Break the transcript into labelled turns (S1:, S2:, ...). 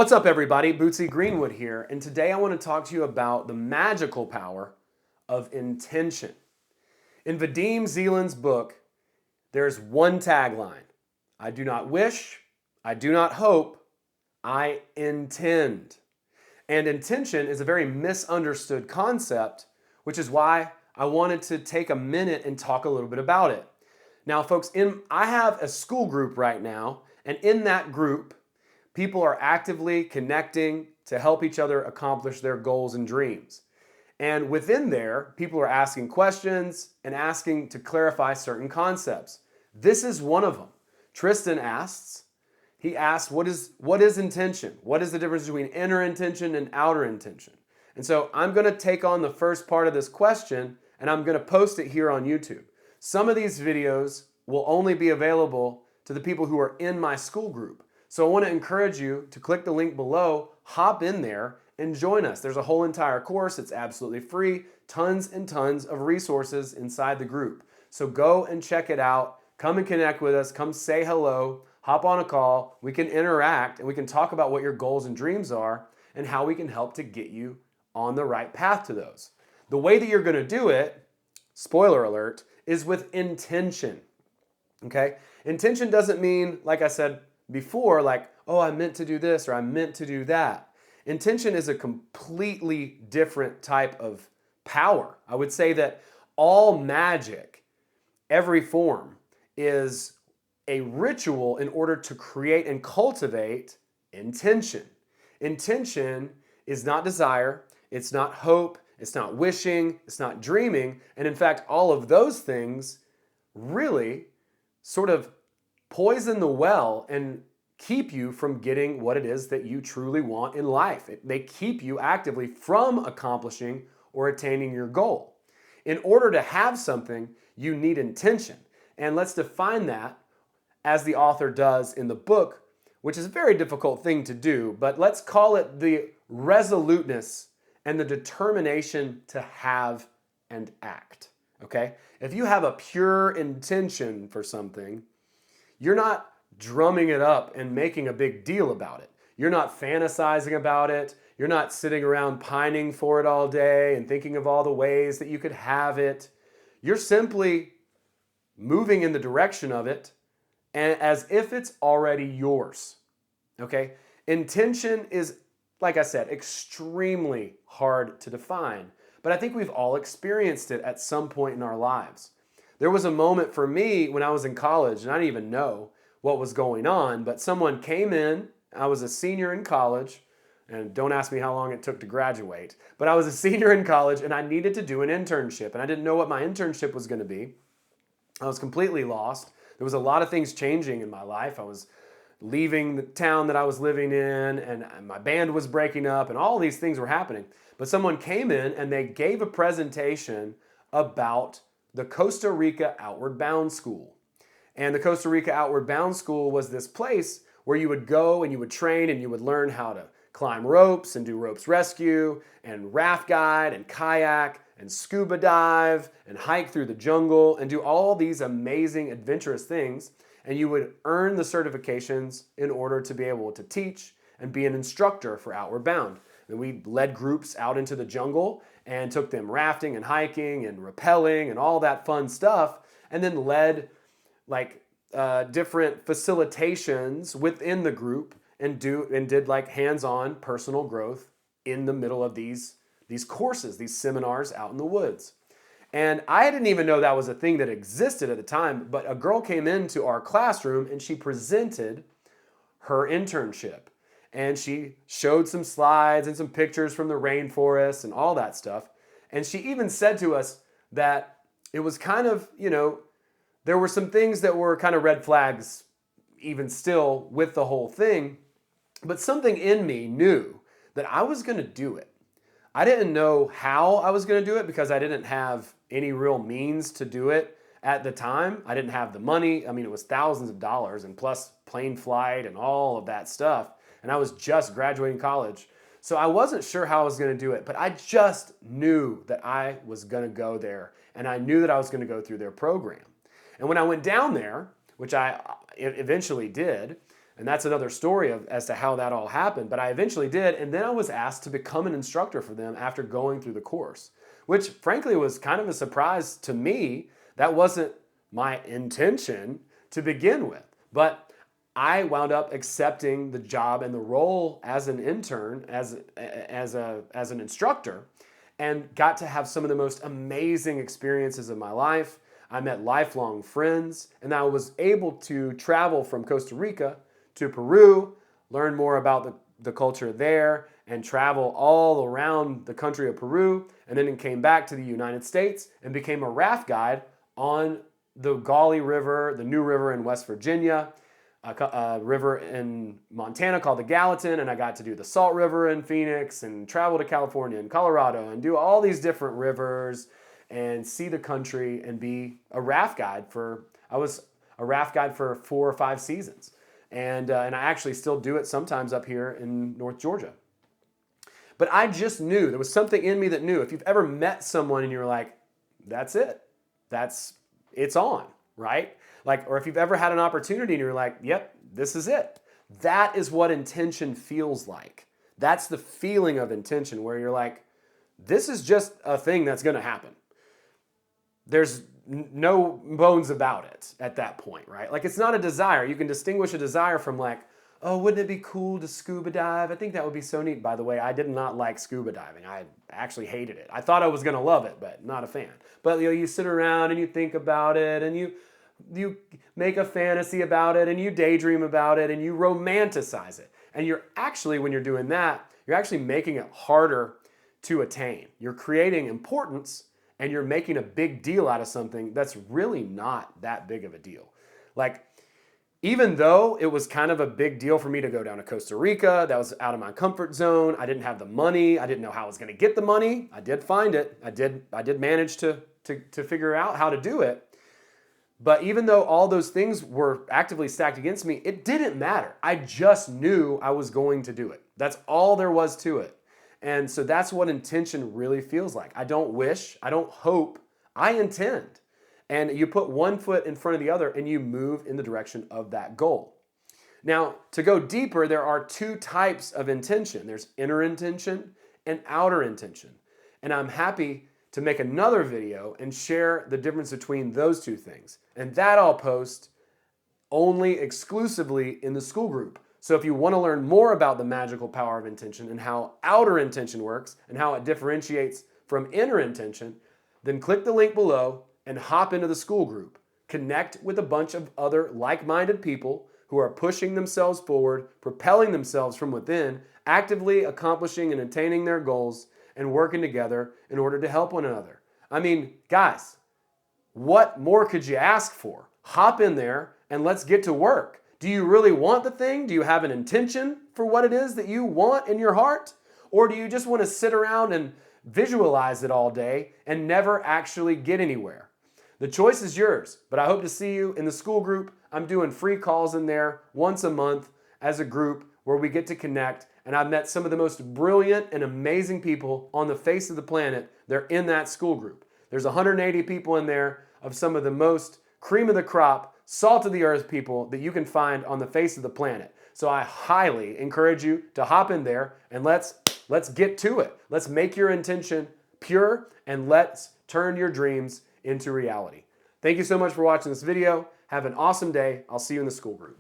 S1: What's up, everybody? Bootsy Greenwood here, and today I want to talk to you about the magical power of intention. In Vadim Zeland's book, there's one tagline: I do not wish, I do not hope, I intend. And intention is a very misunderstood concept, which is why I wanted to take a minute and talk a little bit about it. Now, folks, I have a school group right now, and in that group, people are actively connecting to help each other accomplish their goals and dreams. And within there, people are asking questions and asking to clarify certain concepts. This is one of them. Tristan asks, what is intention? What is the difference between inner intention and outer intention? And so I'm going to take on the first part of this question and I'm going to post it here on YouTube. Some of these videos will only be available to the people who are in my school group. So I want to encourage you to click the link below, hop in there, and join us. There's a whole entire course. It's absolutely free. Tons and tons of resources inside the group. So go and check it out. Come and connect with us. Come say hello. Hop on a call. We can interact and we can talk about what your goals and dreams are and how we can help to get you on the right path to those. The way that you're going to do it, spoiler alert, is with intention. Okay? Intention doesn't mean, like I said before, like, oh, I meant to do this or I meant to do that. Intention is a completely different type of power. I would say that all magic, every form, is a ritual in order to create and cultivate intention. Intention is not desire, it's not hope, it's not wishing, it's not dreaming, and in fact, all of those things really sort of poison the well and keep you from getting what it is that you truly want in life. They keep you actively from accomplishing or attaining your goal. In order to have something, you need intention. And let's define that as the author does in the book, which is a very difficult thing to do, but let's call it the resoluteness and the determination to have and act. Okay? If you have a pure intention for something, you're not drumming it up and making a big deal about it. You're not fantasizing about it. You're not sitting around pining for it all day and thinking of all the ways that you could have it. You're simply moving in the direction of it and as if it's already yours. Okay? Intention is, like I said, extremely hard to define, but I think we've all experienced it at some point in our lives. There was a moment for me when I was in college, and I didn't even know what was going on, but someone came in. I was a senior in college, and don't ask me how long it took to graduate, but I was a senior in college, and I needed to do an internship, and I didn't know what my internship was going to be. I was completely lost. There was a lot of things changing in my life. I was leaving the town that I was living in, and my band was breaking up, and all these things were happening. But someone came in, and they gave a presentation about the Costa Rica Outward Bound School. And the Costa Rica Outward Bound School was this place where you would go and you would train and you would learn how to climb ropes and do ropes rescue and raft guide and kayak and scuba dive and hike through the jungle and do all these amazing adventurous things. And you would earn the certifications in order to be able to teach and be an instructor for Outward Bound. And we led groups out into the jungle and took them rafting and hiking and rappelling and all that fun stuff, and then led different facilitations within the group and did like hands-on personal growth in the middle of these courses, these seminars out in the woods. And I didn't even know that was a thing that existed at the time, but a girl came into our classroom and she presented her internship. And she showed some slides and some pictures from the rainforest and all that stuff. And she even said to us that it was kind of, there were some things that were kind of red flags even still with the whole thing. But something in me knew that I was going to do it. I didn't know how I was going to do it because I didn't have any real means to do it at the time. I didn't have the money. I mean, it was thousands of dollars and plus plane flight and all of that stuff. And I was just graduating college. So I wasn't sure how I was going to do it, but I just knew that I was going to go there. And I knew that I was going to go through their program. And when I went down there, which I eventually did, And that's another story as to how that all happened. But I eventually did. And then I was asked to become an instructor for them after going through the course, which frankly was kind of a surprise to me. That wasn't my intention to begin with. But I wound up accepting the job and the role as an intern, as an instructor, and got to have some of the most amazing experiences of my life. I met lifelong friends, and I was able to travel from Costa Rica to Peru, learn more about the culture there, and travel all around the country of Peru, and then came back to the United States and became a raft guide on the Gauley River, the New River in West Virginia, a river in Montana called the Gallatin, and I got to do the Salt River in Phoenix and travel to California and Colorado and do all these different rivers and see the country and be a raft guide I was a raft guide for 4 or 5 seasons. And I actually still do it sometimes up here in North Georgia. But I just knew, there was something in me that knew. If you've ever met someone and you're like, that's it. It's on, right? Like, or if you've ever had an opportunity and you're like, yep, this is it. That is what intention feels like. That's the feeling of intention, where you're like, this is just a thing that's going to happen. There's no bones about it at that point, right? Like, it's not a desire. You can distinguish a desire from like, oh, wouldn't it be cool to scuba dive? I think that would be so neat. By the way, I did not like scuba diving. I actually hated it. I thought I was going to love it, but not a fan. But you sit around and you think about it, and you make a fantasy about it, and you daydream about it, and you romanticize it. And you're actually, when you're doing that, you're actually making it harder to attain. You're creating importance, and you're making a big deal out of something that's really not that big of a deal. Like, even though it was kind of a big deal for me to go down to Costa Rica, that was out of my comfort zone. I didn't have the money. I didn't know how I was going to get the money. I did find it. I did manage to figure out how to do it. But even though all those things were actively stacked against me, it didn't matter. I just knew I was going to do it. That's all there was to it. And so that's what intention really feels like. I don't wish, I don't hope, I intend. And you put one foot in front of the other and you move in the direction of that goal. Now, to go deeper, there are 2 types of intention. There's inner intention and outer intention. And I'm happy to make another video and share the difference between those 2 things. And that I'll post only exclusively in the school group. So if you want to learn more about the magical power of intention and how outer intention works and how it differentiates from inner intention, then click the link below and hop into the school group. Connect with a bunch of other like-minded people who are pushing themselves forward, propelling themselves from within, actively accomplishing and attaining their goals, and working together in order to help one another. I mean, guys, what more could you ask for? Hop in there and let's get to work. Do you really want the thing? Do you have an intention for what it is that you want in your heart? Or do you just want to sit around and visualize it all day and never actually get anywhere? The choice is yours, but I hope to see you in the school group. I'm doing free calls in there once a month as a group where we get to connect, and I've met some of the most brilliant and amazing people on the face of the planet. They're in that school group. There's 180 people in there of some of the most cream of the crop, salt of the earth people that you can find on the face of the planet. So I highly encourage you to hop in there and let's get to it. Let's make your intention pure and let's turn your dreams into reality. Thank you so much for watching this video. Have an awesome day. I'll see you in the school group.